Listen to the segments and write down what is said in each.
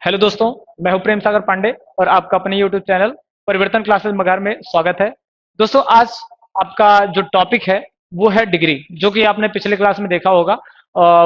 Hello दोस्तों, मैं हूं प्रेम सागर पांडे और आपका अपने यूट्यूब चैनल परिवर्तन क्लासेस मगार में स्वागत है। दोस्तों, आज आपका जो टॉपिक है वो है डिग्री, जो कि आपने पिछले क्लास में देखा होगा।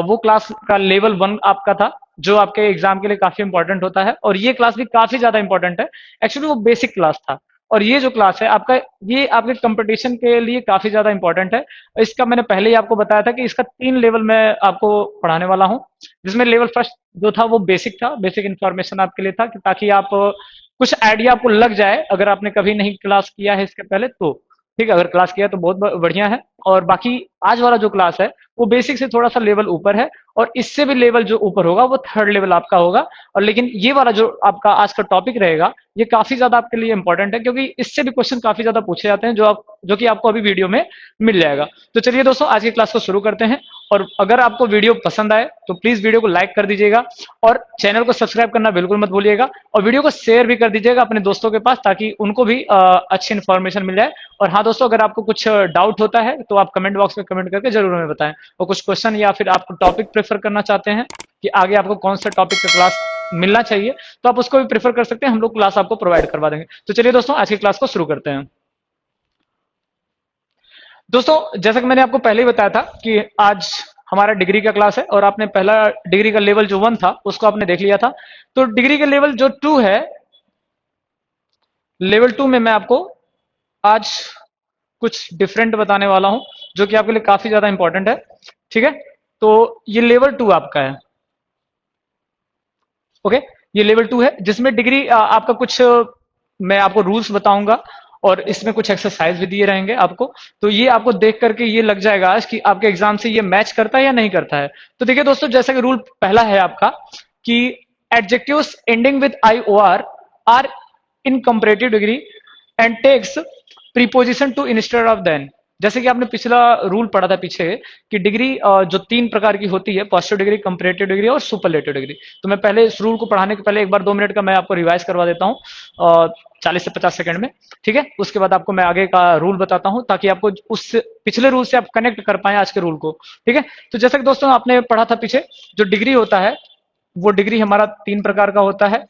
वो क्लास का लेवल 1 आपका था, जो आपके एग्जाम के लिए काफी इंपॉर्टेंट होता है, और ये क्लास भी काफी ज्यादा इंपॉर्टेंट है। एक्चुअली वो बेसिक क्लास था, और ये जो क्लास है आपका, ये आपके कंपटीशन के लिए काफी ज्यादा इंपॉर्टेंट है। इसका मैंने पहले ही आपको बताया था कि इसका 3 लेवल मैं आपको पढ़ाने वाला हूँ, जिसमें लेवल फर्स्ट जो था वो बेसिक था, बेसिक इन्फॉर्मेशन आपके लिए था कि ताकि आप कुछ आइडिया आपको लग जाए अगर आपने कभी नहीं क्लास किया है इसके पहले तो। ठीक है, अगर क्लास किया तो बहुत बढ़िया है। और बाकी आज वाला जो क्लास है वो बेसिक से थोड़ा सा लेवल ऊपर है, और इससे भी लेवल जो ऊपर होगा वो थर्ड लेवल आपका होगा। और लेकिन ये वाला जो आपका आज का टॉपिक रहेगा ये काफी ज्यादा आपके लिए इंपॉर्टेंट है, क्योंकि इससे भी क्वेश्चन काफी ज्यादा पूछे जाते हैं, जो कि आपको अभी वीडियो में मिल जाएगा। तो चलिए दोस्तों, आज की क्लास को शुरू करते हैं। और अगर आपको वीडियो पसंद आए तो प्लीज वीडियो को लाइक कर दीजिएगा, और चैनल को सब्सक्राइब करना बिल्कुल मत भूलिएगा, और वीडियो को शेयर भी कर दीजिएगा अपने दोस्तों के पास, ताकि उनको भी अच्छी इन्फॉर्मेशन मिल जाए। और हाँ दोस्तों, अगर आपको कुछ डाउट होता है तो आप कमेंट बॉक्स में कमेंट करके जरूर हमें बताएं, और कुछ क्वेश्चन या फिर आप टॉपिक प्रेफर करना चाहते हैं कि आगे आपको कौन सा टॉपिक का क्लास मिलना चाहिए, तो आप उसको भी प्रेफर कर सकते हैं, हम लोग क्लास आपको प्रोवाइड करवा देंगे। तो चलिए दोस्तों, आज की क्लास को शुरू करते हैं। दोस्तों, जैसा कि मैंने आपको पहले ही बताया था कि आज हमारा डिग्री का क्लास है, और आपने पहला डिग्री का लेवल जो 1 था उसको आपने देख लिया था। तो डिग्री का लेवल जो 2 है, लेवल 2 में मैं आपको आज कुछ डिफरेंट बताने वाला हूं, जो कि आपके लिए काफी ज्यादा इंपॉर्टेंट है। ठीक है, तो ये लेवल 2 आपका है। ओके, ये लेवल 2 है, जिसमें डिग्री आपका कुछ मैं आपको रूल्स बताऊंगा, और इसमें कुछ एक्सरसाइज भी दिए रहेंगे आपको। तो ये आपको देख करके ये लग जाएगा आज कि आपके एग्जाम से ये मैच करता है या नहीं करता है। तो देखिए दोस्तों, जैसा कि रूल पहला है आपका कि adjectives ending with I O R in comparative degree and takes preposition to instead of than. जैसे कि आपने पिछला रूल पढ़ा था पीछे कि डिग्री जो 3 प्रकार की होती है, पॉजिटिव डिग्री, कंपैरेटिव डिग्री और सुपरलेटिव डिग्री। तो मैं पहले इस रूल को पढ़ाने के पहले एक बार 2 मिनट का मैं आपको रिवाइज करवा देता हूँ 40 से 50 सेकंड में। ठीक है, उसके बाद आपको मैं आगे का रूल बताता हूँ, ताकि आपको उस पिछले रूल से आप कनेक्ट कर पाए आज के रूल को। ठीक है, तो जैसा कि दोस्तों आपने पढ़ा था पीछे, जो डिग्री होता है वो डिग्री हमारा 3 प्रकार का होता है।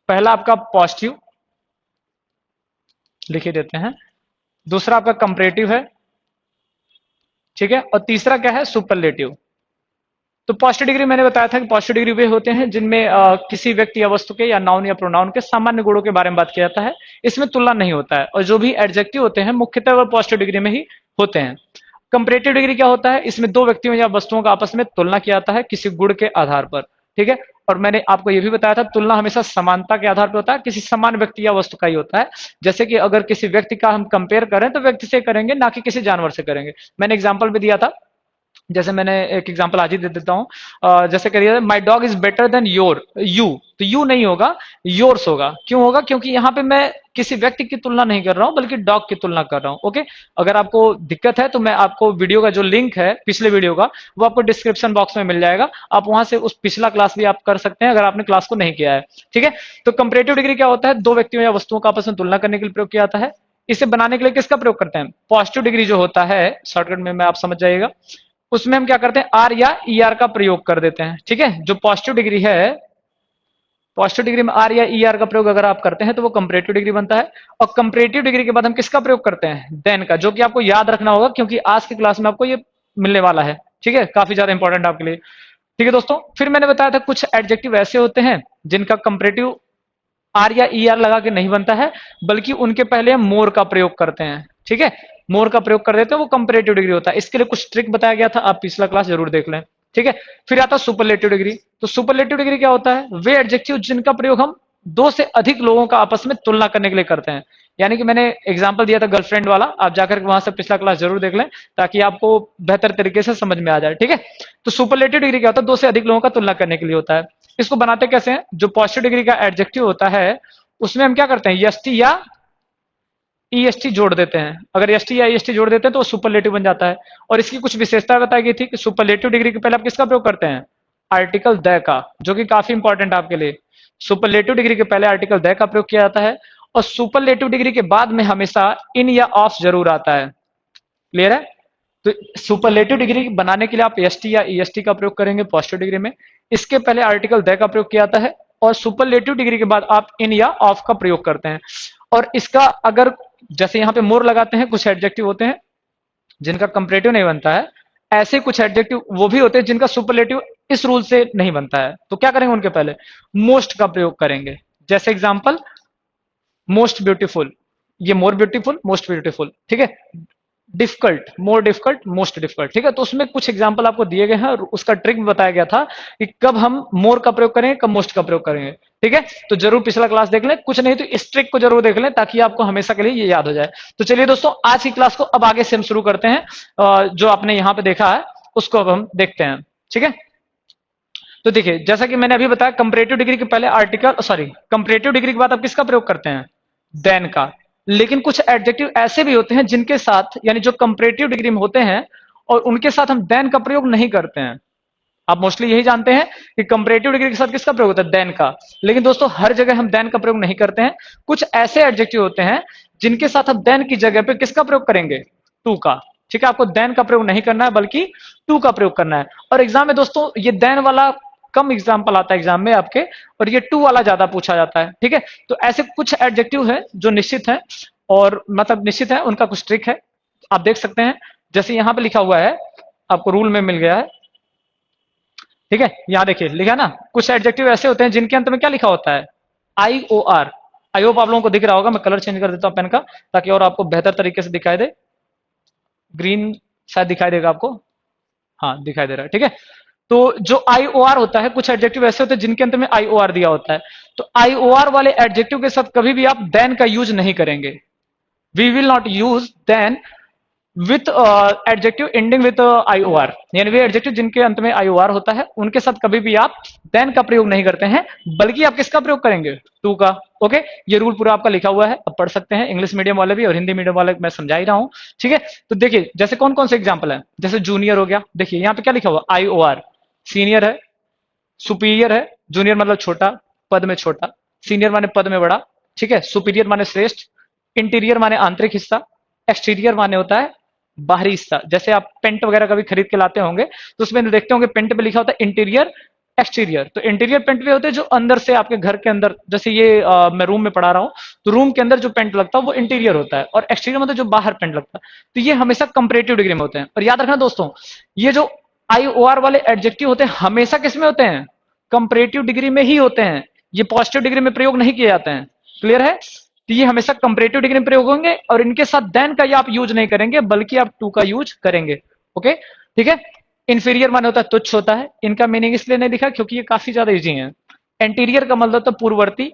पहला आपका पॉजिटिव, लिखे देते हैं। दूसरा आपका कंपैरेटिव है। ठीक है, और तीसरा क्या है, सुपरलेटिव। तो पॉजिटिव डिग्री मैंने बताया था कि पॉजिटिव डिग्री वे होते हैं जिनमें किसी व्यक्ति या वस्तु के या नाउन या प्रोनाउन के सामान्य गुणों के बारे में बात किया जाता है, इसमें तुलना नहीं होता है। और जो भी एडजेक्टिव होते हैं मुख्यतः वह पॉजिटिव डिग्री में ही होते हैं। कंपैरेटिव डिग्री क्या होता है, इसमें दो व्यक्तियों या वस्तुओं का आपस में तुलना किया जाता है किसी गुण के आधार पर। ठीक है, और मैंने आपको यह भी बताया था तुलना हमेशा समानता के आधार पर होता है, किसी समान व्यक्ति या वस्तु का ही होता है। जैसे कि अगर किसी व्यक्ति का हम कंपेयर करें तो व्यक्ति से करेंगे, ना कि किसी जानवर से करेंगे। मैंने एग्जाम्पल भी दिया था, जैसे मैंने एक एग्जांपल आज ही दे देता हूं। जैसे करिए, my dog is better than your you, तो यू नहीं होगा, योर्स होगा। क्यों होगा, क्योंकि यहाँ पे मैं किसी व्यक्ति की तुलना नहीं कर रहा हूं बल्कि डॉग की तुलना कर रहा हूं। ओके, अगर आपको दिक्कत है तो मैं आपको वीडियो का जो लिंक है पिछले वीडियो का, वो आपको डिस्क्रिप्शन बॉक्स में मिल जाएगा, आप वहां से उस पिछला क्लास भी आप कर सकते हैं अगर आपने क्लास को नहीं किया है। ठीक है, तो कंपैरेटिव डिग्री क्या होता है, दो व्यक्तियों या वस्तुओं का आपस में तुलना करने के लिए प्रयोग किया जाता है। इसे बनाने के लिए किसका प्रयोग करते हैं, पॉजिटिव डिग्री जो होता है, शॉर्टकट में मैं आप समझ जाइएगा, उसमें हम क्या करते हैं, आर या ई आर का प्रयोग कर देते हैं। ठीक है, जो पॉजिटिव डिग्री है, पॉजिटिव डिग्री में आर या ई आर का प्रयोग अगर आप करते हैं तो वो कंपैरेटिव डिग्री बनता है। और कंपैरेटिव डिग्री के बाद हम किसका प्रयोग करते हैं, देन का, जो कि आपको याद रखना होगा क्योंकि आज की क्लास में आपको ये मिलने वाला है। ठीक है, काफी ज्यादा इंपॉर्टेंट आपके लिए। ठीक है दोस्तों, फिर मैंने बताया था कुछ एडजेक्टिव ऐसे होते हैं जिनका कंपैरेटिव आर या ई आर लगा के नहीं बनता है, बल्कि उनके पहले हम मोर का प्रयोग करते हैं। ठीक है, मोर का प्रयोग कर देते हैं, वो कंपैरेटिव डिग्री होता है। इसके लिए कुछ ट्रिक बताया गया था, आप पिछला क्लास जरूर देख लें। ठीक है, फिर आता है सुपरलेटिव डिग्री। तो सुपरलेटिव डिग्री क्या होता है, वे एडजेक्टिव जिनका प्रयोग हम दो से अधिक लोगों का आपस में तुलना करने के लिए करते हैं। यानी कि मैंने एग्जांपल दिया था गर्लफ्रेंड वाला, आप जाकर वहां से पिछला क्लास जरूर देख लें, ताकि आपको बेहतर तरीके से समझ में आ जाए। ठीक है, तो सुपरलेटिव डिग्री क्या होता है, दो से अधिक लोगों का तुलना करने के लिए होता है। इसको बनाते कैसे हैं, जो पॉजिटिव डिग्री का एडजेक्टिव होता है उसमें हम क्या करते हैं, एसटी या ईएसटी जोड़ देते हैं। अगर एसटी या ईएसटी जोड़ देते हैं तो वो सुपरलेटिव बन जाता है। और इसकी कुछ विशेषता बताई गई थी कि सुपरलेटिव डिग्री के पहले आप किसका प्रयोग करते हैं, आर्टिकल द का, जो कि काफी इंपॉर्टेंट है आपके लिए। सुपरलेटिव डिग्री के पहले आर्टिकल द का प्रयोग किया जाता है, और सुपरलेटिव डिग्री के बाद में हमेशा इन या ऑफ जरूर आता है। क्लियर है, तो सुपरलेटिव डिग्री बनाने के लिए आप एसटी या ईएसटी का प्रयोग करेंगे पॉजिटिव डिग्री में। इसके पहले आर्टिकल द का प्रयोग किया जाता है, और सुपरलेटिव डिग्री के बाद आप इन या ऑफ का प्रयोग करते हैं। और इसका अगर जैसे यहां पे मोर लगाते हैं, कुछ एडजेक्टिव होते हैं जिनका कंपैरेटिव नहीं बनता है, ऐसे कुछ एडजेक्टिव वो भी होते हैं जिनका सुपरलेटिव इस रूल से नहीं बनता है। तो क्या करेंगे, उनके पहले मोस्ट का प्रयोग करेंगे। जैसे एग्जांपल मोस्ट ब्यूटीफुल, ये मोर ब्यूटीफुल, मोस्ट ब्यूटीफुल, ठीक है। Difficult, more difficult, most difficult, ठीक है। तो उसमें कुछ एग्जांपल आपको दिए गए हैं और उसका ट्रिक भी बताया गया था कि कब हम मोर का प्रयोग करेंगे, कब मोस्ट का प्रयोग करेंगे, ठीक है। तो जरूर पिछला क्लास देख लें, कुछ नहीं तो इस ट्रिक को जरूर देख लें ताकि आपको हमेशा के लिए ये याद हो जाए। तो चलिए दोस्तों, आज की क्लास को अब आगे से हम शुरू करते हैं। जो आपने यहाँ पे देखा है उसको अब हम देखते हैं, ठीक है। तो देखिए, जैसा कि मैंने अभी बताया, कंपैरेटिव डिग्री के पहले आर्टिकल, सॉरी, कंपैरेटिव डिग्री के बाद आप किसका प्रयोग करते हैं, देन का। लेकिन कुछ एडजेक्टिव ऐसे भी होते हैं जिनके साथ, यानी जो कंपैरेटिव डिग्री में होते हैं और उनके साथ हम देन का प्रयोग नहीं करते हैं। आप मोस्टली यही जानते हैं कि कंपैरेटिव डिग्री के साथ किसका प्रयोग होता है, देन का। लेकिन दोस्तों, हर जगह हम देन का प्रयोग नहीं करते हैं। कुछ ऐसे एडजेक्टिव होते हैं जिनके साथ हम देन की जगह पे किसका प्रयोग करेंगे, टू का, ठीक है। आपको देन का प्रयोग नहीं करना है बल्कि टू का प्रयोग करना है। और एग्जाम में दोस्तों ये देन वाला कम एग्जाम्पल आता है एग्जाम में आपके, और ये टू वाला ज्यादा पूछा जाता है, ठीक है। तो ऐसे कुछ एडजेक्टिव है जो निश्चित है, और मतलब निश्चित है, उनका कुछ ट्रिक है, आप देख सकते हैं। जैसे यहां पे लिखा हुआ है, आपको रूल में मिल गया है, ठीक है। यहां देखिए लिखा ना, कुछ एडजेक्टिव ऐसे होते हैं जिनके अंत में क्या लिखा होता है, आई ओ आर। आई होप आप लोगों को दिख रहा होगा, मैं कलर चेंज कर देता हूं पेन का ताकि और आपको बेहतर तरीके से दिखाई दे। ग्रीन शायद दिखाई देगा आपको, हाँ दिखाई दे रहा है, ठीक है। तो जो आई ओ आर होता है, कुछ एडजेक्टिव ऐसे होते हैं जिनके अंत में आई ओ आर दिया होता है। तो आई ओ आर वाले एडजेक्टिव के साथ कभी भी आप देन का यूज नहीं करेंगे। We will not use than with adjective ending with I O R, यानी वे एडजेक्टिव जिनके अंत में आई ओ आर होता है उनके साथ कभी भी आप देन का प्रयोग नहीं करते हैं, बल्कि आप किसका प्रयोग करेंगे, टू का। ओके, ये रूल पूरा आपका लिखा हुआ है, आप पढ़ सकते हैं, इंग्लिश मीडियम वाले भी और हिंदी मीडियम वाले मैं समझा ही रहा हूं, ठीक है। तो देखिए, जैसे कौन कौन से एग्जाम्पल है, जैसे जूनियर हो गया, देखिए यहाँ पे क्या लिखा हुआ, आई ओ आर। सीनियर है, सुपीरियर है, जूनियर मतलब छोटा, पद में छोटा, सीनियर माने पद में बड़ा, ठीक है। सुपीरियर माने श्रेष्ठ, इंटीरियर माने आंतरिक हिस्सा, एक्सटीरियर माने होता है बाहरी हिस्सा। जैसे आप पेंट वगैरह कभी खरीद के लाते होंगे तो उसमें देखते होंगे पेंट पे लिखा होता है इंटीरियर, एक्सटीरियर। तो इंटीरियर पेंट वे होते हैं जो अंदर से आपके घर के अंदर, जैसे ये मैं रूम में पढ़ा रहा हूँ तो रूम के अंदर जो पेंट लगता है वो इंटीरियर होता है, और एक्सटीरियर मतलब जो बाहर पेंट लगता है। तो ये हमेशा कंपैरेटिव डिग्री में होते हैं। और याद रखना दोस्तों, ये जो आई ओ आर वाले एडजेक्टिव होते हैं हमेशा किसमें होते हैं, कंपैरेटिव डिग्री में ही होते हैं। ये पॉजिटिव डिग्री में प्रयोग नहीं किए जाते हैं, क्लियर है। तो ये हमेशा कंपैरेटिव डिग्री में प्रयोग होंगे और इनके साथ देन का आप यूज नहीं करेंगे बल्कि आप टू का यूज करेंगे। ओके, ठीक है। इंफीरियर माने होता है तुच्छ होता है, इनका मीनिंग इसलिए नहीं दिखा क्योंकि ये काफी ज्यादा इजी है। एंटीरियर का मतलब होता है पूर्ववर्ती,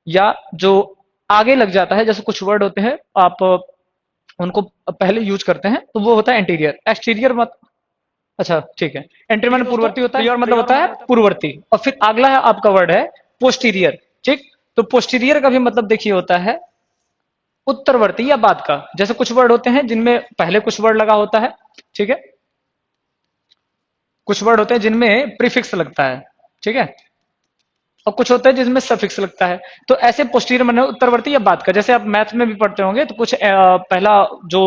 या जो आगे लग जाता है, जैसे कुछ वर्ड होते हैं आप उनको पहले यूज करते हैं तो वो होता है एंटीरियर। एक्सटीरियर मत, अच्छा ठीक है, एंटीरियर माने पूर्ववर्ती होता है, मतलब होता है पूर्ववर्ती। और फिर अगला है आपका वर्ड है पोस्टीरियर, ठीक। तो पोस्टीरियर का भी मतलब देखिए होता है उत्तरवर्ती या बाद का। जैसे कुछ वर्ड होते हैं जिनमें पहले कुछ वर्ड लगा होता है, ठीक है, कुछ वर्ड होते हैं जिनमें प्रीफिक्स लगता है, ठीक है, और कुछ होता है जिसमें सफिक्स लगता है। तो ऐसे पोस्टीरियर माने उत्तरवर्ती या बाद का। जैसे आप मैथ में भी पढ़ते होंगे तो कुछ पहला जो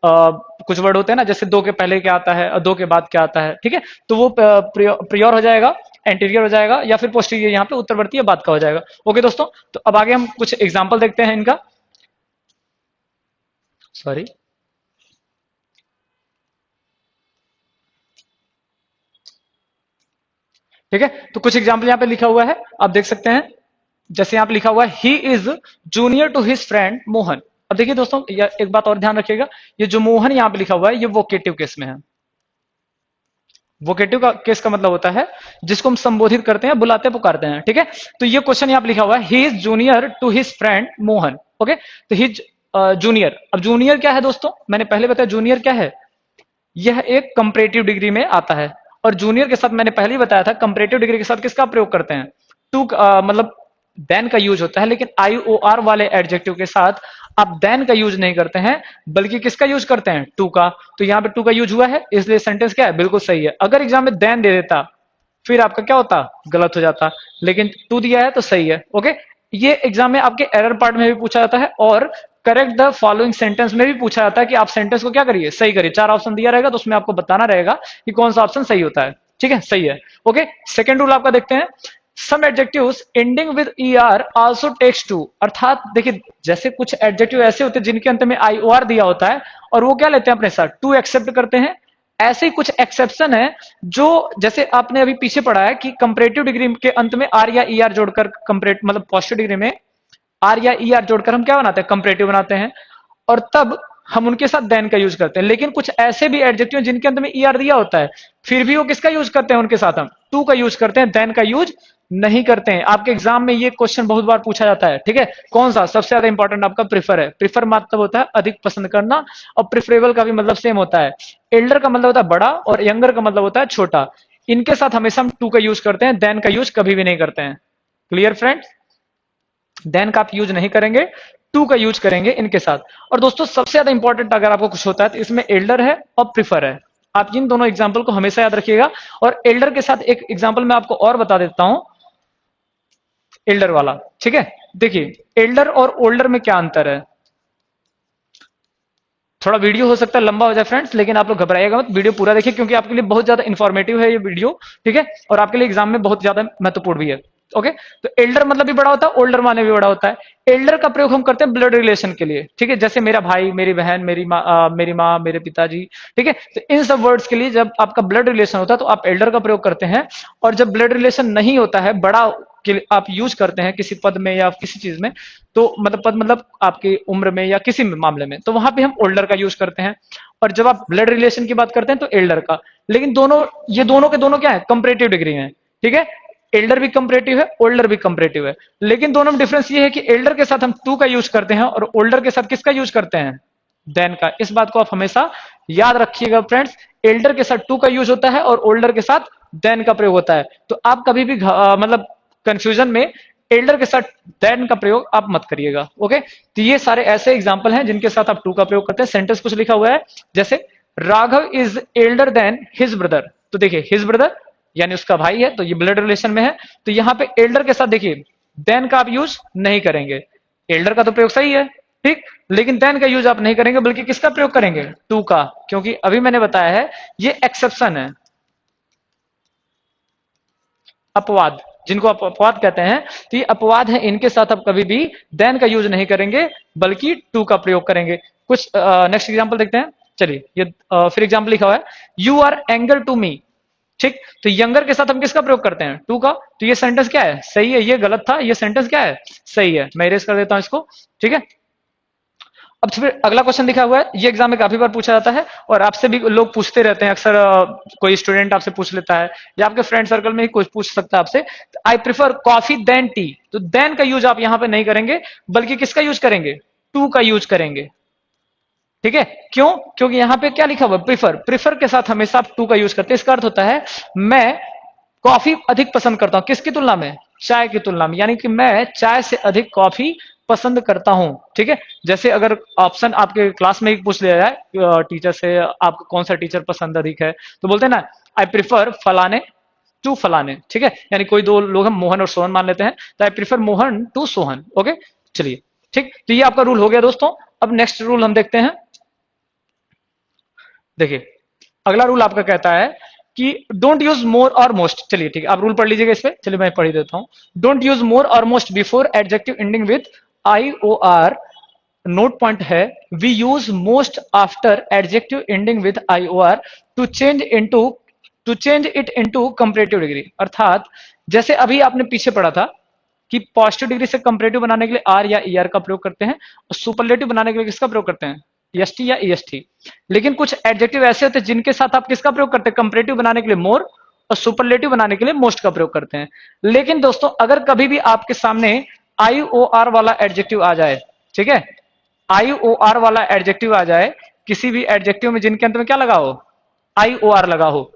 कुछ वर्ड होते हैं ना, जैसे दो के पहले क्या आता है और दो के बाद क्या आता है, ठीक है। तो वो प्रियोर हो जाएगा, एंटीरियर हो जाएगा, या फिर पोस्टीरियर यहाँ पे उत्तरवर्ती या बाद का हो जाएगा। ओके दोस्तों, तो अब आगे हम कुछ एग्जाम्पल देखते हैं इनका, सॉरी। ठीक है, तो कुछ एग्जाम्पल यहाँ पे लिखा हुआ है, आप देख सकते हैं। जैसे यहाँ पे लिखा हुआ है he is junior to his friend Mohan. अब देखिए दोस्तों, एक बात और ध्यान रखिएगा, ये जो मोहन यहाँ पे लिखा हुआ है ये वोकेटिव केस में है। वोकेटिव का केस का मतलब होता है जिसको हम संबोधित करते हैं, बुलाते पुकारते हैं, ठीक है। तो ये क्वेश्चन यहाँ पे लिखा हुआ है he is junior to his friend Mohan. Okay, तो हिज जूनियर, अब जूनियर क्या है दोस्तों, मैंने पहले बताया जूनियर क्या है, यह एक कंपैरेटिव डिग्री में आता है। और जूनियर के साथ मैंने पहले ही बताया था कंपैरेटिव डिग्री के साथ किसका प्रयोग करते हैं, टू, मतलब देन का यूज होता है। लेकिन आई ओ आर वाले एडजेक्टिव के साथ आप देन का यूज नहीं करते हैं बल्कि किसका यूज करते हैं, टू का। तो यहाँ पे टू का यूज हुआ है, इसलिए सेंटेंस क्या है, बिल्कुल सही है। अगर एग्जाम में देन दे देता फिर आपका क्या होता, गलत हो जाता, लेकिन टू दिया है तो सही है। ओके, ये एग्जाम में आपके एरर पार्ट में भी पूछा जाता है और करेक्ट द फॉलोइंग सेंटेंस में भी पूछा जाता है कि आप सेंटेंस को क्या करिए, सही करिए। 4 ऑप्शन दिया रहेगा तो उसमें आपको बताना रहेगा कि कौन सा ऑप्शन सही होता है, ठीक है, सही है। ओके, सेकंड रूल आपका देखते हैं, some adjectives ending with E R also takes to, अर्थात देखिए जैसे कुछ एडजेक्टिव ऐसे होते हैं जिनके अंत में आईओआर दिया होता है और वो क्या लेते हैं अपने साथ, टू एक्सेप्ट करते हैं। ऐसे ही कुछ एक्सेप्शन है जो, जैसे आपने अभी पीछे पढ़ा है कि कंपैरेटिव डिग्री के अंत में आर या ईआर जोड़कर, कंपैरेट मतलब पॉजिटिव डिग्री में आर या ईआर जोड़कर हम क्या बनाते हैं, कंपैरेटिव बनाते हैं, और तब हम उनके साथ देन का यूज करते हैं। लेकिन कुछ ऐसे भी एडजेक्टिव जिनके अंत में ईआर दिया होता है, फिर भी वो किसका यूज करते हैं, उनके साथ हम टू का यूज करते हैं, देन का यूज नहीं करते हैं। आपके एग्जाम में ये क्वेश्चन बहुत बार पूछा जाता है, ठीक है। कौन सा सबसे ज्यादा इंपॉर्टेंट आपका प्रिफर है। प्रिफर मतलब होता है अधिक पसंद करना, और प्रिफरेबल का भी मतलब सेम होता है। एल्डर का मतलब होता है बड़ा, और यंगर का मतलब होता है छोटा। इनके साथ हमेशा हम टू का यूज करते हैं, देन का यूज कभी भी नहीं करते हैं। क्लियर फ्रेंड्स, देन का आप यूज नहीं करेंगे, टू का यूज करेंगे इनके साथ। और दोस्तों सबसे ज्यादा इंपॉर्टेंट अगर आपको कुछ होता है तो इसमें एल्डर है और प्रिफर है। आप इन दोनों एग्जाम्पल को हमेशा याद रखिएगा। और एल्डर के साथ एक एग्जाम्पल मैं आपको और बता देता हूं, एल्डर वाला, ठीक है। देखिए एल्डर और ओल्डर में क्या अंतर है। थोड़ा वीडियो हो सकता है लंबा हो जाए फ्रेंड्स, लेकिन आप लोग घबराइएगा मत, वीडियो पूरा देखिए क्योंकि आपके लिए बहुत ज्यादा इंफॉर्मेटिव है ये वीडियो, ठीक है, और आपके लिए एग्जाम में बहुत ज्यादा महत्वपूर्ण भी है। ओके, तो एल्डर मतलब भी बड़ा होता है, ओल्डर माने भी बड़ा होता है। एल्डर का प्रयोग हम करते हैं ब्लड रिलेशन के लिए, ठीक है, जैसे मेरा भाई, मेरी बहन, मेरी माँ, मेरे पिताजी, ठीक है। तो इन सब वर्ड्स के लिए जब आपका ब्लड रिलेशन होता है तो आप एल्डर का प्रयोग करते हैं। और जब ब्लड रिलेशन नहीं होता है, बड़ा के लिए आप यूज करते हैं किसी पद में या किसी चीज में, तो मतलब पद मतलब आपकी उम्र में या किसी मामले में, तो वहां पे हम ओल्डर का यूज करते हैं। और जब आप ब्लड रिलेशन की बात करते हैं तो एल्डर का। लेकिन दोनों, ये दोनों के दोनों क्या है, कंपैरेटिव डिग्री है, ठीक है। एल्डर भी कंपैरेटिव है, ओल्डर भी कंपैरेटिव है, लेकिन दोनों में डिफरेंस ये है कि एल्डर के साथ हम टू का यूज करते हैं और ओल्डर के साथ किसका यूज करते हैं, देन का। इस बात को आप हमेशा याद रखिएगा फ्रेंड्स, एल्डर के साथ टू का यूज होता है और ओल्डर के साथ देन का प्रयोग होता है। तो आप कभी भी मतलब कंफ्यूजन में एल्डर के साथ देन का प्रयोग आप मत करिएगा। ओके, तो ये सारे ऐसे एग्जांपल हैं जिनके साथ आप टू का प्रयोग करते हैं। सेंटेंस कुछ लिखा हुआ है जैसे Raghav is elder than his brother, तो देखिए हिज ब्रदर यानी उसका भाई है, तो ये ब्लड रिलेशन में है। तो यहां पे एल्डर के साथ देखिए देन का आप यूज नहीं करेंगे। एल्डर का तो प्रयोग सही है, ठीक, लेकिन देन का यूज आप नहीं करेंगे, बल्कि किसका प्रयोग करेंगे, टू का, क्योंकि अभी मैंने बताया है ये एक्सेप्शन है, अपवाद, जिनको आप अपवाद कहते हैं, तो ये अपवाद है, इनके साथ आप कभी भी देन का यूज नहीं करेंगे बल्कि टू का प्रयोग करेंगे। कुछ नेक्स्ट एग्जांपल देखते हैं। चलिए ये फिर एग्जांपल लिखा हुआ है, you are younger to me, ठीक। तो यंगर के साथ हम किसका प्रयोग करते हैं, टू का। तो ये सेंटेंस क्या है, सही है, ये गलत था, ये सेंटेंस क्या है, सही है। मैं इरेज कर देता हूं इसको, ठीक है। अब फिर अगला क्वेश्चन लिखा हुआ है, ये एग्जाम में काफी बार पूछा जाता है और आपसे भी लोग पूछते रहते हैं अक्सर, कोई स्टूडेंट आपसे पूछ लेता है या आपके फ्रेंड सर्कल में ही कोई पूछ सकता है आपसे, I prefer coffee than tea. तो देन का यूज आप यहां पे नहीं करेंगे, बल्कि किसका यूज करेंगे, टू का यूज करेंगे, ठीक है। क्यों, क्योंकि यहां पे क्या लिखा हुआ, प्रिफर, प्रिफर के साथ हमेशा आप टू का यूज करते हैं। इसका अर्थ होता है मैं कॉफी अधिक पसंद करता हूं, किसकी तुलना में, चाय की तुलना में, यानी कि मैं चाय से अधिक कॉफी पसंद करता हूं, ठीक है। जैसे अगर ऑप्शन आपके क्लास में ही पूछ लिया जाए टीचर से, आपको कौन सा टीचर पसंद अधिक है, तो बोलते हैं ना आई प्रिफर फलाने टू फलाने, ठीक है। यानी कोई दो लोग हम मोहन और सोहन मान लेते हैं, तो I prefer Mohan to Sohan. Okay, चलिए, ठीक, तो ये आपका रूल हो गया दोस्तों। अब नेक्स्ट रूल हम देखते हैं। देखिए अगला रूल आपका कहता है कि डोंट यूज मोर और मोस्ट। चलिए ठीक है, आप रूल पढ़ लीजिएगा इस पे, चलिए मैं पढ़ ही देता हूं। डोंट यूज मोर और most before adjective ending with I O R. Note point है, we use most after adjective ending with I O R to change into, to change it into comparative degree. अर्थात जैसे अभी आपने पीछे पढ़ा था कि पॉजिटिव डिग्री से कंपैरेटिव बनाने के लिए आर या ई आर का प्रयोग करते हैं, और सुपरलेटिव बनाने के लिए किसका प्रयोग करते हैं, एस टी या ई एस टी। लेकिन कुछ एडजेक्टिव ऐसे होते हैं जिनके साथ आप किसका प्रयोग करते हैं, कंपैरेटिव बनाने के लिए मोर, और सुपरलेटिव बनाने के लिए मोस्ट का प्रयोग करते हैं। लेकिन दोस्तों अगर कभी भी आपके सामने आई ओ आर वाला एडजेक्टिव आ जाए, ठीक है, आई ओ आर वाला एडजेक्टिव आ जाए, किसी भी एडजेक्टिव में जिनके अंत में क्या लगा हो, आई ओ आर लगा हो,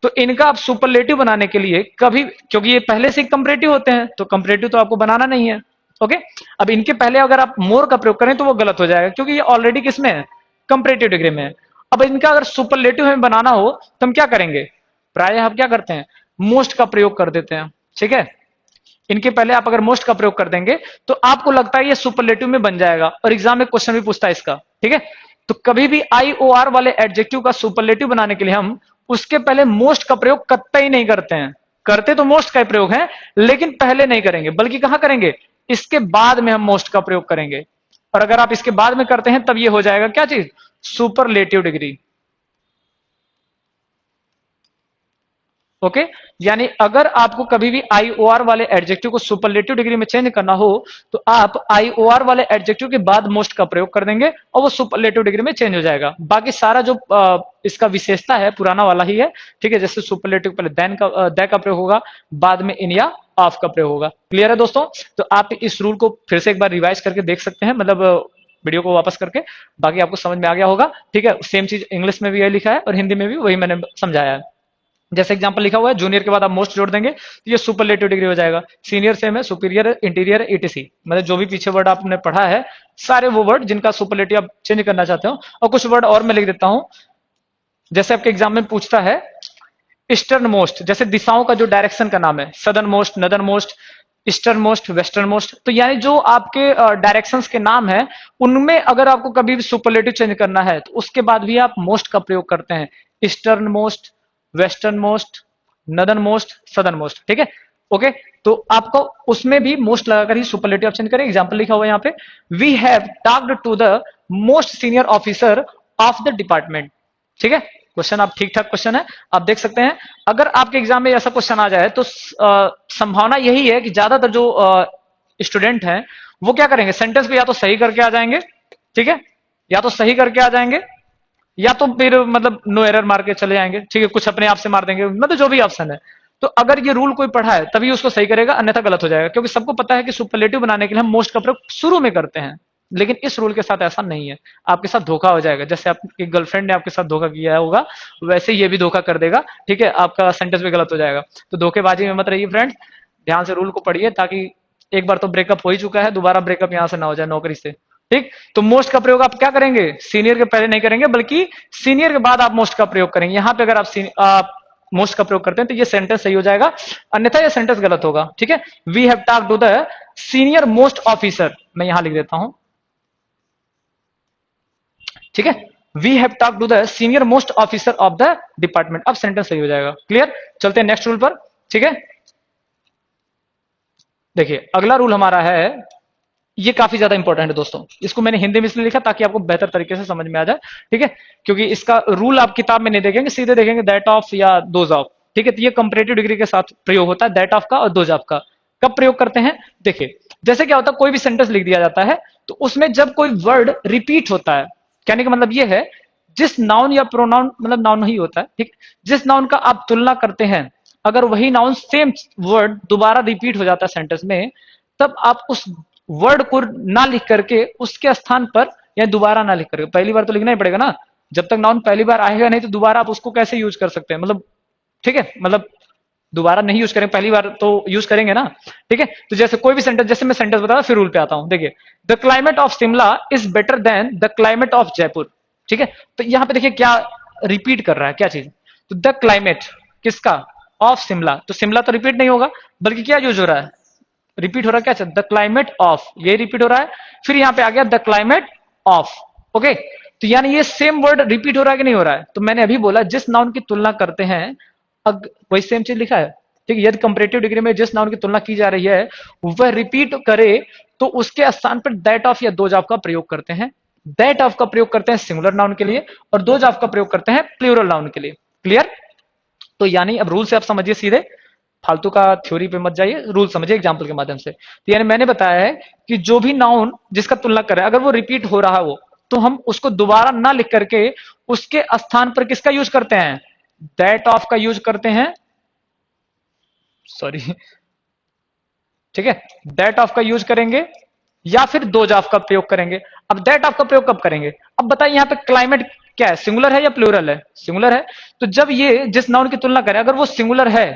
तो इनका आप सुपरलेटिव बनाने के लिए कभी, क्योंकि ये पहले से कंपैरेटिव होते हैं तो कंपैरेटिव तो आपको बनाना नहीं है। ओके, अब इनके पहले अगर आप मोर का प्रयोग करें तो वो गलत हो जाएगा, क्योंकि ये ऑलरेडी किसमें है, कंपैरेटिव डिग्री में है। अब इनका अगर सुपरलेटिव हमें बनाना हो तो हम क्या करेंगे, प्राय हम क्या करते हैं, मोस्ट का प्रयोग कर देते हैं, ठीक है। इनके पहले आप अगर मोस्ट का प्रयोग कर देंगे तो आपको लगता है ये सुपरलेटिव में बन जाएगा, और एग्जाम में क्वेश्चन भी पूछता है इसका, ठीक है। तो कभी भी आई ओ आर वाले एडजेक्टिव का सुपरलेटिव बनाने के लिए हम उसके पहले मोस्ट का प्रयोग कतई नहीं करते हैं, करते तो मोस्ट का प्रयोग है, लेकिन पहले नहीं करेंगे, बल्कि कहां करेंगे, इसके बाद में हम मोस्ट का प्रयोग करेंगे। और अगर आप इसके बाद में करते हैं तब ये हो जाएगा क्या चीज, सुपरलेटिव डिग्री। ओके, यानी अगर आपको कभी भी आईओआर वाले एडजेक्टिव को सुपरलेटिव डिग्री में चेंज करना हो, तो आप आईओआर वाले एडजेक्टिव के बाद मोस्ट का प्रयोग कर देंगे और वो सुपरलेटिव डिग्री में चेंज हो जाएगा। बाकी सारा जो इसका विशेषता है पुराना वाला ही है, ठीक है। जैसे सुपरलेटिव पहले देन का दै का प्रयोग होगा, बाद में इन या ऑफ का प्रयोग होगा। क्लियर है दोस्तों? तो आप इस रूल को फिर से एक बार रिवाइज करके देख सकते हैं, मतलब वीडियो को वापस करके, बाकी आपको समझ में आ गया होगा, ठीक है। सेम चीज इंग्लिश में भी यही लिखा है और हिंदी में भी वही मैंने समझाया है। जैसे एग्जांपल लिखा हुआ है, जूनियर के बाद आप मोस्ट जोड़ देंगे तो ये सुपरलेटिव डिग्री हो जाएगा। सीनियर सेम है, सुपीरियर है, इंटीरियर है, ईटीसी, मतलब जो भी पीछे वर्ड आपने पढ़ा है सारे वो वर्ड जिनका सुपरलेटिव आप चेंज करना चाहते हो। और कुछ वर्ड और मैं लिख देता हूं, जैसे आपके एग्जाम में पूछता है ईस्टर्न मोस्ट, जैसे दिशाओं का जो डायरेक्शन का नाम है, southern most, northern most, eastern most, western most, तो यानी जो आपके डायरेक्शंस के नाम है उनमें अगर आपको कभी भी सुपरलेटिव चेंज करना है तो उसके बाद भी आप मोस्ट का प्रयोग करते हैं। Eastern most, western most, northern most, southern most, ठीक है। ओके, तो आपको उसमें भी मोस्ट लगाकर ही सुपरलेटिव ऑप्शन करें। एग्जांपल लिखा हुआ है यहाँ पे, we have talked to the most senior officer of the department, ठीक है। क्वेश्चन आप ठीक ठाक क्वेश्चन है, आप देख सकते हैं। अगर आपके एग्जाम में ऐसा क्वेश्चन आ जाए तो संभावना यही है कि ज्यादातर जो स्टूडेंट हैं वो क्या करेंगे, सेंटेंस को या तो सही करके आ जाएंगे, ठीक है, या तो सही करके आ जाएंगे, या तो फिर मतलब नो एरर मार के चले जाएंगे, ठीक है, कुछ अपने आप से मार देंगे, मतलब जो भी ऑप्शन है। तो अगर ये रूल कोई पढ़ा है तभी उसको सही करेगा, अन्यथा गलत हो जाएगा, क्योंकि सबको पता है कि सुपरलेटिव बनाने के लिए हम मोस्ट का प्रयोग शुरू में करते हैं, लेकिन इस रूल के साथ ऐसा नहीं है। आपके साथ धोखा हो जाएगा, जैसे आपकी गर्लफ्रेंड ने आपके साथ धोखा किया होगा वैसे ये भी धोखा कर देगा, ठीक है, आपका सेंटेंस भी गलत हो जाएगा। तो धोखेबाजी में मत रहिए फ्रेंड्स, ध्यान से रूल को पढ़िए, ताकि एक बार तो ब्रेकअप हो ही चुका है, दोबारा ब्रेकअप यहां से ना हो जाए नौकरी से, ठीक। तो मोस्ट का प्रयोग आप क्या करेंगे, सीनियर के पहले नहीं करेंगे, बल्कि सीनियर के बाद आप मोस्ट का प्रयोग करेंगे। यहां पे अगर आप मोस्ट का प्रयोग करते हैं तो ये सेंटेंस सही हो जाएगा, अन्यथा ये सेंटेंस गलत होगा, ठीक है। We have talked to the senior most officer, मैं यहां लिख देता हूं, ठीक है, we have talked to the senior most officer of the department, अब सेंटेंस सही हो जाएगा। क्लियर? चलते हैं नेक्स्ट रूल पर, ठीक है। देखिए अगला रूल हमारा है, ये काफी ज्यादा इंपॉर्टेंट है दोस्तों, इसको मैंने हिंदी में इसलिए लिखा ताकि आपको बेहतर तरीके से समझ में आ जाए, ठीक है, क्योंकि इसका रूल आप किताब में नहीं देखेंगे, सीधे देखेंगे दैट ऑफ या दोज ऑफ, ठीक है। तो ये कंपैरेटिव डिग्री के साथ प्रयोग होता है, दैट ऑफ का और दोज ऑफ का। कब प्रयोग करते हैं, देखिए जैसे क्या होता है, कोई भी सेंटेंस लिख दिया जाता है तो उसमें जब कोई वर्ड रिपीट होता है, कहने का मतलब ये है जिस नाउन या प्रोनाउन, मतलब नाउन ही होता है, ठीक, जिस नाउन का आप तुलना करते हैं, अगर वही नाउन सेम वर्ड दोबारा रिपीट हो जाता है सेंटेंस में, तब आप उस वर्ड को ना लिख करके उसके स्थान पर, या दोबारा ना लिख करके, पहली बार तो लिखना ही पड़ेगा ना, जब तक नाउन पहली बार आएगा नहीं तो दोबारा आप उसको कैसे यूज कर सकते हैं, मतलब ठीक है, मतलब दोबारा नहीं यूज करेंगे, पहली बार तो यूज करेंगे ना, ठीक है। तो जैसे कोई भी सेंटेंस, जैसे मैं सेंटेंस बता रहा फिर रूल पे आता हूं, देखिए the climate of Shimla is better than the climate of Jaipur, ठीक है। तो यहां पे देखिए क्या रिपीट कर रहा है, क्या चीज, तो द क्लाइमेट किसका, ऑफ शिमला, तो शिमला तो रिपीट नहीं होगा, बल्कि क्या यूज हो रहा है, रिपीट हो रहा है, क्या, द क्लाइमेट ऑफ, ये रिपीट हो रहा है, फिर यहां पे आ गया द क्लाइमेट ऑफ, ओके। तो यानी ये सेम वर्ड रिपीट हो रहा है कि नहीं हो रहा है, तो मैंने अभी बोला जिस नाउन की तुलना करते हैं, वही सेम चीज लिखा है, ठीक है। यदि कंपैरेटिव डिग्री में जिस नाउन की तुलना की जा रही है वह रिपीट करे तो उसके स्थान पर दैट ऑफ या दोज ऑफ का प्रयोग करते हैं। दैट ऑफ का प्रयोग करते हैं सिंगुलर नाउन के लिए और दोज ऑफ का प्रयोग करते हैं प्लूरल नाउन के लिए। क्लियर? तो यानी अब रूल से आप समझिए, सीधे फालतू का थ्योरी पे मत जाइए, रूल समझिए एग्जाम्पल के माध्यम से। तो यानी मैंने बताया है कि जो भी नाउन जिसका तुलना करें अगर वो रिपीट हो रहा हो तो हम उसको दोबारा ना लिख करके उसके स्थान पर किसका यूज करते हैं, दैट ऑफ का यूज करते हैं, सॉरी, ठीक है, दैट ऑफ का यूज करेंगे या फिर दोज ऑफ का प्रयोग करेंगे। अब दैट ऑफ का प्रयोग कब करेंगे, अब बताइए यहाँ पे क्लाइमेट क्या है, सिंगुलर है या प्लूरल है, सिंगुलर है, तो जब ये जिस नाउन की तुलना करें अगर वो सिंगुलर है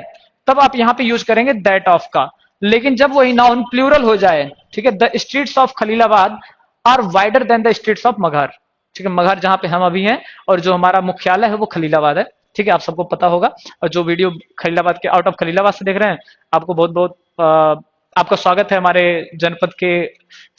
तब आप यहां पे यूज करेंगे दैट ऑफ का। लेकिन जब वही नाउन प्लूरल हो जाए, ठीक है, the streets of Khalilabad are wider than the streets of Maghar, ठीक है, मगहर जहां पे हम अभी हैं और जो हमारा मुख्यालय है वो खलीलाबाद है, ठीक है, आप सबको पता होगा। और जो वीडियो खलीलाबाद के, आउट ऑफ खलीलाबाद से देख रहे हैं, आपको बहुत बहुत आपका स्वागत है हमारे जनपद के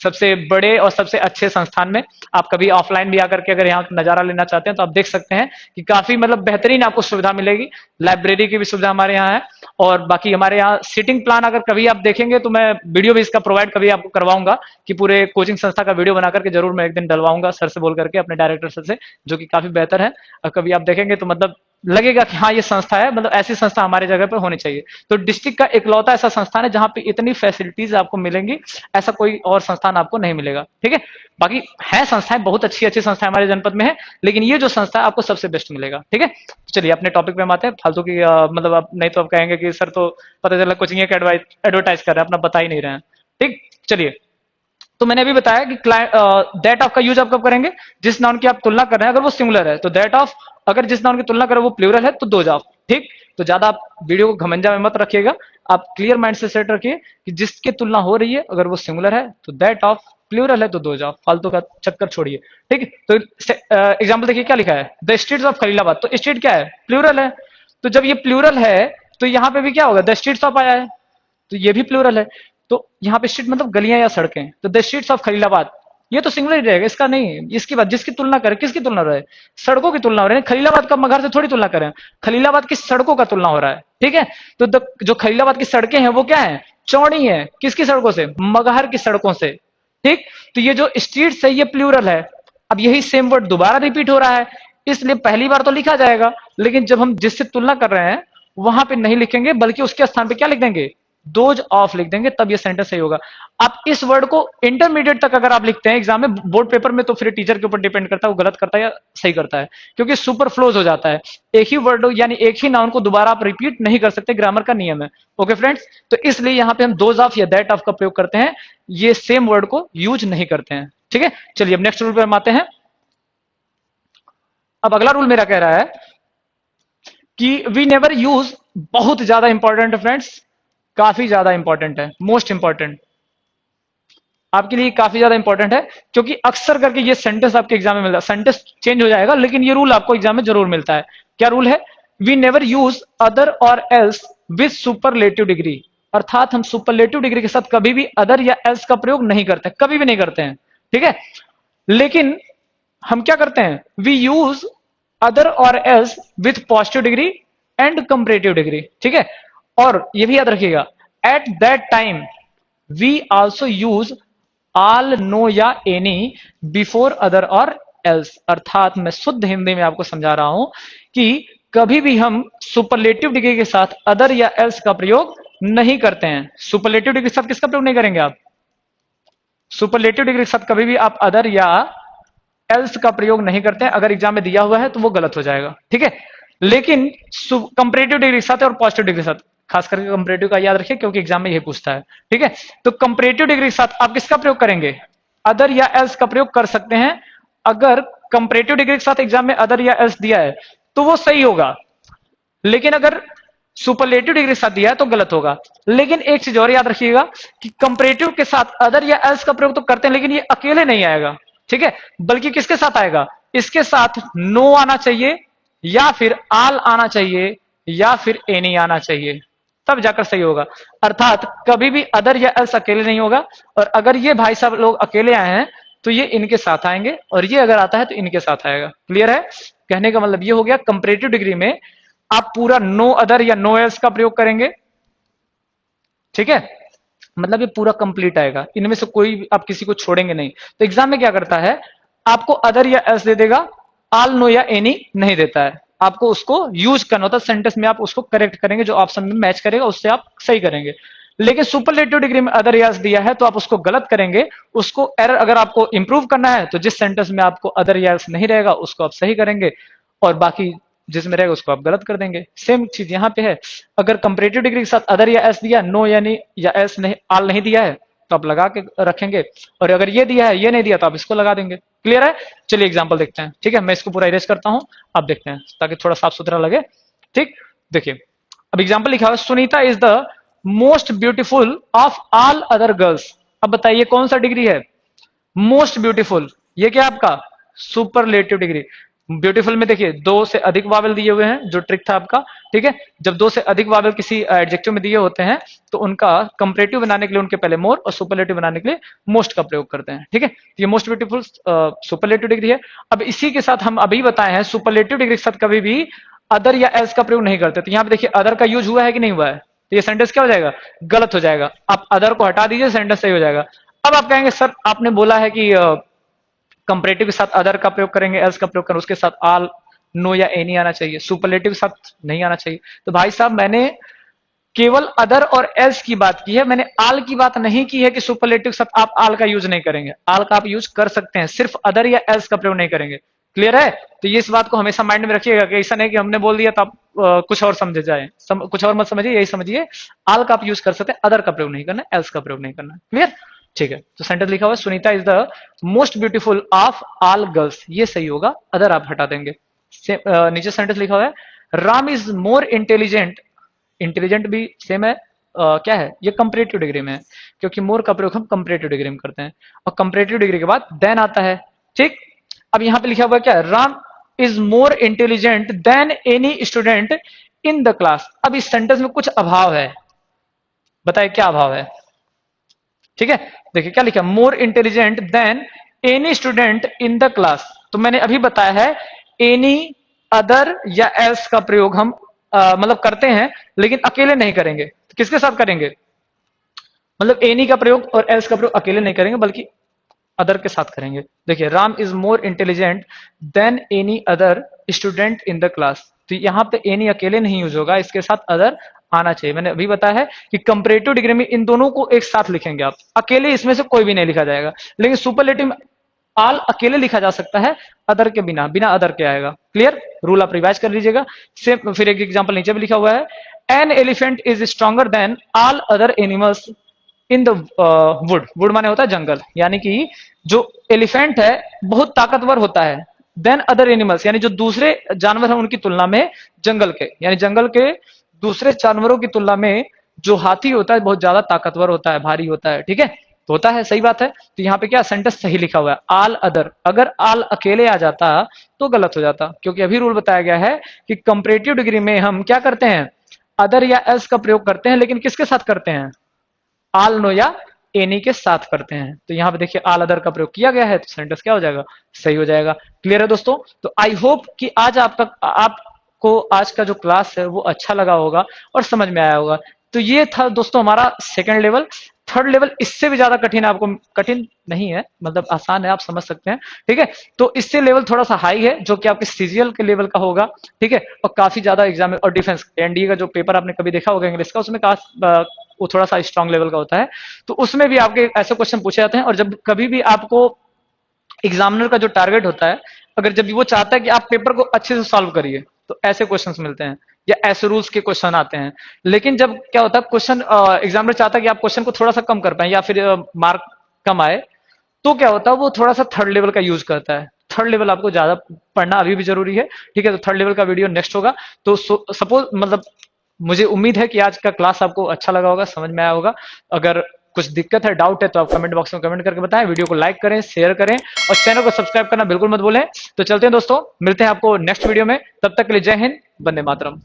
सबसे बड़े और सबसे अच्छे संस्थान में। आप कभी ऑफलाइन भी आकर के अगर यहाँ नजारा लेना चाहते हैं तो आप देख सकते हैं कि काफी मतलब बेहतरीन आपको सुविधा मिलेगी। लाइब्रेरी की भी सुविधा हमारे यहाँ है, और बाकी हमारे यहाँ सीटिंग प्लान अगर कभी आप देखेंगे तो मैं वीडियो भी इसका प्रोवाइड कभी आपको करवाऊंगा, कि पूरे कोचिंग संस्था का वीडियो बना करके जरूर मैं एक दिन डलवाऊंगा सर से बोल करके, अपने डायरेक्टर सर से, जो कि काफी बेहतर है। और कभी आप देखेंगे तो मतलब लगेगा कि हाँ ये संस्था है, मतलब ऐसी संस्था हमारे जगह पर होनी चाहिए। तो डिस्ट्रिक्ट का इकलौता ऐसा संस्थान है जहां पे इतनी फैसिलिटीज आपको मिलेंगी, ऐसा कोई और संस्थान आपको नहीं मिलेगा। ठीक है, बाकी है संस्थाएं, बहुत अच्छी अच्छी संस्थाएं हमारे जनपद में है, लेकिन ये जो संस्था है आपको सबसे बेस्ट मिलेगा। ठीक है, तो चलिए अपने टॉपिक पे हम आते हैं। फालतू की मतलब आप नहीं तो आप कहेंगे कि सर तो पता चला कोचिंग का एडवर्टाइज कर रहे हैं, अपना बता ही नहीं रहे हैं। ठीक, चलिए, तो मैंने अभी बताया कि दैट ऑफ का यूज आप कब करेंगे, जिस नाउन की आप तुलना कर रहे हैं अगर वो सिंगुलर है तो दैट ऑफ, अगर जिस नाउन की तुलना कर रहे हो वो प्लूरल है तो दोज ऑफ। ठीक, तो ज्यादा आप वीडियो को घमंजा में मत रखिएगा, आप क्लियर माइंड से सेट रखिए कि जिसकी तुलना हो रही है अगर वो सिंगुलर है तो दैट ऑफ, प्लूरल है तो दोज ऑफ, फालतू का चक्कर छोड़िए। ठीक है, तो एग्जाम्पल देखिए क्या लिखा है, द स्ट्रीट्स ऑफ खलीलाबाद, तो स्ट्रीट क्या है, प्लूरल है। तो जब ये प्लूरल है तो यहाँ पे भी क्या होगा, द स्ट्रीट्स ऑफ आया है, तो ये भी प्लूरल है। तो यहाँ पे स्ट्रीट मतलब गलियां या सड़कें, तो द स्ट्रीट्स ऑफ खलीलाबाद, ये तो सिंगुलर ही रहेगा, इसका नहीं। इसकी बात जिसकी तुलना करें, किसकी तुलना हो रहा है, सड़कों की तुलना हो रही है। खलीलाबाद का मगहर से थोड़ी तुलना करें, खलीलाबाद की सड़कों का तुलना हो रहा है। ठीक है, तो जो खलीलाबाद की सड़कें हैं वो क्या है, चौड़ी है, किसकी सड़कों से, मगहर की सड़कों से। ठीक, तो ये जो स्ट्रीट्स है ये प्लूरल है। अब यही सेम वर्ड दोबारा रिपीट हो रहा है, इसलिए पहली बार तो लिखा जाएगा, लेकिन जब हम जिससे तुलना कर रहे हैं वहां पे नहीं लिखेंगे, बल्कि उसके स्थान पे क्या लिख देंगे, दोज ऑफ लिख देंगे, तब ये सेंटेंस सही होगा। आप इस वर्ड को इंटरमीडिएट तक अगर आप लिखते हैं एग्जाम में, बोर्ड पेपर में, तो फिर टीचर के ऊपर डिपेंड करता है वो गलत करता है या सही करता है, क्योंकि सुपर फ्लोज हो जाता है। एक ही वर्ड यानी एक ही नाउन को दोबारा आप रिपीट नहीं कर सकते, ग्रामर का नियम है। ओके फ्रेंड्स, तो इसलिए यहां पे हम दोज ऑफ या दैट ऑफ का प्रयोग करते हैं, ये सेम वर्ड को यूज नहीं करते हैं। ठीक है, चलिए अब नेक्स्ट रूल पर हम आते हैं। अब अगला रूल मेरा कह रहा है कि वी नेवर यूज, बहुत ज्यादा इंपॉर्टेंट है फ्रेंड्स, काफी ज्यादा इंपॉर्टेंट है, मोस्ट इंपॉर्टेंट आपके लिए, काफी ज्यादा इंपॉर्टेंट है, क्योंकि अक्सर करके ये सेंटेंस आपके एग्जाम में मिलता है। सेंटेंस चेंज हो जाएगा लेकिन ये रूल आपको एग्जाम में जरूर मिलता है। क्या रूल है, वी नेवर यूज अदर और एल्स विद सुपरलेटिव डिग्री, अर्थात हम सुपरलेटिव डिग्री के साथ कभी भी अदर या एल्स का प्रयोग नहीं करते, कभी भी नहीं करते हैं। ठीक है, लेकिन हम क्या करते हैं, वी यूज अदर और else with positive degree and comparative degree. ठीक है, और ये भी याद रखिएगा, at that time we also use all, no या एनी बिफोर अदर और एल्स। अर्थात मैं शुद्ध हिंदी में आपको समझा रहा हूं कि कभी भी हम सुपरलेटिव डिग्री के साथ अदर या एल्स का प्रयोग नहीं करते हैं। सुपरलेटिव डिग्री के साथ किसका प्रयोग नहीं करेंगे आप, सुपरलेटिव डिग्री के साथ कभी भी आप अदर या एल्स का प्रयोग नहीं करते हैं। अगर एग्जाम में दिया हुआ है तो वो गलत हो जाएगा। ठीक है, लेकिन कंपैरेटिव डिग्री के साथ और पॉजिटिव डिग्री के साथ, खास करके कंपैरेटिव का याद रखिए क्योंकि एग्जाम में यही पूछता है। ठीक है, तो कंपैरेटिव डिग्री के साथ आप किसका प्रयोग करेंगे, अदर या एल्स का प्रयोग कर सकते हैं। अगर कंपैरेटिव डिग्री के साथ एग्जाम में अदर या एल्स दिया है तो वो सही होगा, लेकिन अगर सुपरलेटिव डिग्री के साथ दिया है तो गलत होगा। लेकिन एक चीज और याद रखिएगा कि कंपैरेटिव के साथ अदर या एल्स का प्रयोग तो करते हैं, लेकिन ये अकेले नहीं आएगा। ठीक है, बल्कि किसके साथ आएगा, इसके साथ नो आना चाहिए, या फिर आल आना चाहिए, या फिर एनी आना चाहिए, तब जाकर सही होगा। अर्थात कभी भी अदर या एल्स अकेले नहीं होगा, और अगर ये भाई साहब लोग अकेले आए हैं तो ये इनके साथ आएंगे, और ये अगर आता है तो इनके साथ आएगा। क्लियर है, कहने का मतलब ये हो गया, कंपैरेटिव डिग्री में आप पूरा नो अदर या नो एल्स का प्रयोग करेंगे। ठीक है, मतलब ये पूरा कंप्लीट आएगा, इनमें से कोई आप किसी को छोड़ेंगे नहीं। तो एग्जाम में क्या करता है, आपको अदर या एल्स दे देगा, आल, नो या एनी नहीं देता है। आपको उसको यूज करना होता है सेंटेंस में, आप उसको करेक्ट करेंगे, जो ऑप्शन में मैच करेगा उससे आप सही करेंगे। लेकिन सुपरलेटिव डिग्री में अदर या दिया है तो आप उसको गलत करेंगे। उसको एरर अगर आपको इंप्रूव करना है तो जिस सेंटेंस में आपको अदर या नहीं रहेगा उसको आप सही करेंगे, और बाकी जिसमें रहेगा उसको आप गलत कर देंगे। सेम चीज यहाँ पे है, अगर कंपैरेटिव डिग्री के साथ अदर या एस दिया, नो यानी या एस नहीं, आल नहीं दिया है तो आप लगा के रखेंगे, और अगर ये दिया है ये नहीं दिया तो आप इसको लगा देंगे। क्लियर है, चलिए एग्जांपल देखते हैं। ठीक है, मैं इसको पूरा इरेज करता हूं, आप देखते हैं ताकि थोड़ा साफ सुथरा लगे। ठीक, देखिए अब एग्जांपल लिखा है, Sunita is the most beautiful of all other girls. अब बताइए कौन सा डिग्री है, मोस्ट ब्यूटीफुल, ये क्या आपका सुपरलेटिव डिग्री। ब्यूटीफुल में देखिए 2 से अधिक वावल दिए हुए हैं, जो ट्रिक था आपका, ठीक है। जब 2 से अधिक वावल किसी एडजेक्टिव में दिए होते हैं तो उनका कंपैरेटिव बनाने के लिए उनके पहले मोर और सुपरलेटिव बनाने के लिए मोस्ट का प्रयोग करते हैं, ठीक है। तो ये मोस्ट ब्यूटीफुल सुपरलेटिव डिग्री है। अब इसी के साथ हम अभी बताए हैं सुपरलेटिव डिग्री के साथ कभी भी अदर या एल्स का प्रयोग नहीं करते। तो यहाँ पे देखिए अदर का यूज हुआ है कि नहीं हुआ है, तो ये सेंटेंस क्या हो जाएगा, गलत हो जाएगा। आप अदर को हटा दीजिए, सेंटेंस सही हो जाएगा। अब आप कहेंगे सर आपने बोला है कि कंपैरेटिव के साथ अदर का प्रयोग करेंगे, एल्स का प्रयोग करेंगे, उसके साथ आल, नो या एनी आना चाहिए, सुपरलेटिव के साथ नहीं आना चाहिए। तो भाई साहब मैंने केवल अदर और एल्स की बात की है, मैंने आल की बात नहीं की है कि सुपरलेटिव के साथ आप आल का यूज नहीं करेंगे। आल का आप यूज कर सकते हैं, सिर्फ अदर या एल्स का प्रयोग नहीं करेंगे। क्लियर है? तो ये इस बात को हमेशा माइंड में रखिएगा कि ऐसा नहीं कि हमने बोल दिया तो आप कुछ और समझे जाए, कुछ और मत समझिए, यही समझिए आल का आप यूज कर सकते हैं, अदर का प्रयोग नहीं करना, एल्स का प्रयोग नहीं करना। क्लियर? ठीक है। तो सेंटेंस लिखा हुआ है Sunita is the most beautiful of all girls, ये सही होगा, अदर आप हटा देंगे। नीचे सेंटेंस लिखा हुआ है Ram is more intelligent, intelligent भी सेम है, क्या है ये कंपैरेटिव डिग्री में है, क्योंकि मोर का प्रयोग हम कंपैरेटिव डिग्री में करते हैं, और कंपैरेटिव डिग्री के बाद देन आता है, ठीक। अब यहां पे लिखा हुआ क्या है, Ram is more intelligent then any student in the class. अब इस सेंटेंस में कुछ अभाव है, बताइए क्या अभाव है, ठीक है। देखिए क्या लिखा, more intelligent then any student in the class. तो मैंने अभी बताया है एनी, अदर या एल्स का प्रयोग हम मतलब करते हैं, लेकिन अकेले नहीं करेंगे। तो किसके साथ करेंगे, मतलब एनी का प्रयोग और एल्स का प्रयोग अकेले नहीं करेंगे बल्कि अदर के साथ करेंगे। देखिए Ram is more intelligent then any other student in the class. तो यहां पे एनी अकेले नहीं यूज होगा, इसके साथ अदर आना चाहिए। मैंने अभी बताया है कि कंपैरेटिव डिग्री में इन दोनों को एक साथ लिखेंगे आप, अकेले इसमें से कोई भी नहीं लिखा जाएगा। लेकिन सुपरलेटिव में ऑल अकेले लिखा जा सकता है, अदर के बिना, बिना अदर के आएगा। क्लियर? रूल आप रिवाइज कर लीजिएगा। सेम फिर एक एग्जांपल नीचे भी लिखा हुआ है, an elephant is stronger than all other animals in the wood. Would माने होता है जंगल, यानी कि जो एलिफेंट है बहुत ताकतवर होता है, देन अदर एनिमल्स यानी जो दूसरे जानवर हैं उनकी तुलना में, जंगल के यानी जंगल के दूसरे जानवरों की तुलना में जो हाथी होता है बहुत ज्यादा ताकतवर होता है, भारी होता है, ठीक है। तो होता है, सही बात है। तो यहाँ पे क्या सेंटेंस सही लिखा हुआ है, आल अदर। अगर आल अकेले आ जाता तो गलत हो जाता, क्योंकि अभी रूल बताया गया है कि कंपैरेटिव डिग्री में हम क्या करते हैं, अदर या एल्स का प्रयोग करते हैं, लेकिन किसके साथ करते हैं, आल, नो या एनी के साथ करते हैं। तो यहाँ पे देखिए आल अदर का प्रयोग किया गया है, तो सेंटेंस क्या हो जाएगा, सही हो जाएगा। क्लियर है दोस्तों? तो आई होप कि आज आपको आज का जो क्लास है वो अच्छा लगा होगा और समझ में आया होगा। तो ये था दोस्तों हमारा सेकंड लेवल। थर्ड लेवल इससे भी ज्यादा कठिन है, आपको कठिन नहीं है, मतलब आसान है, आप समझ सकते हैं, ठीक है। तो इससे लेवल थोड़ा सा हाई है, जो कि आपके सीजीएल के लेवल का होगा, ठीक है। और काफी ज्यादा एग्जाम और डिफेंस एनडीए का जो पेपर आपने कभी देखा होगा इंग्लिश का, उसमें वो थोड़ा सा स्ट्रांग लेवल का होता है। तो उसमें भी आपके ऐसे क्वेश्चन पूछे जाते हैं, और जब कभी भी आपको एग्जामिनर का जो टारगेट होता है, अगर जब भी वो चाहता है कि आप पेपर को अच्छे से सॉल्व करिए, तो ऐसे क्वेश्चंस मिलते हैं या ऐसे रूल्स के क्वेश्चन आते हैं। लेकिन जब क्या होता है, क्वेश्चन एग्जामिनर चाहता है कि आप क्वेश्चन को थोड़ा सा कम कर पाए या फिर मार्क कम आए, तो क्या होता है, वो थोड़ा सा थर्ड लेवल का यूज करता है। थर्ड लेवल आपको ज्यादा पढ़ना अभी भी जरूरी है, ठीक है। तो थर्ड लेवल का वीडियो नेक्स्ट होगा। तो सपोज मतलब मुझे उम्मीद है कि आज का क्लास आपको अच्छा लगा होगा, समझ में आया होगा। अगर कुछ दिक्कत है, डाउट है, तो आप कमेंट बॉक्स में कमेंट करके बताएं। वीडियो को लाइक करें, शेयर करें और चैनल को सब्सक्राइब करना बिल्कुल मत भूलें। तो चलते हैं दोस्तों, मिलते हैं आपको नेक्स्ट वीडियो में। तब तक के लिए जय हिंद, वंदे मातरम।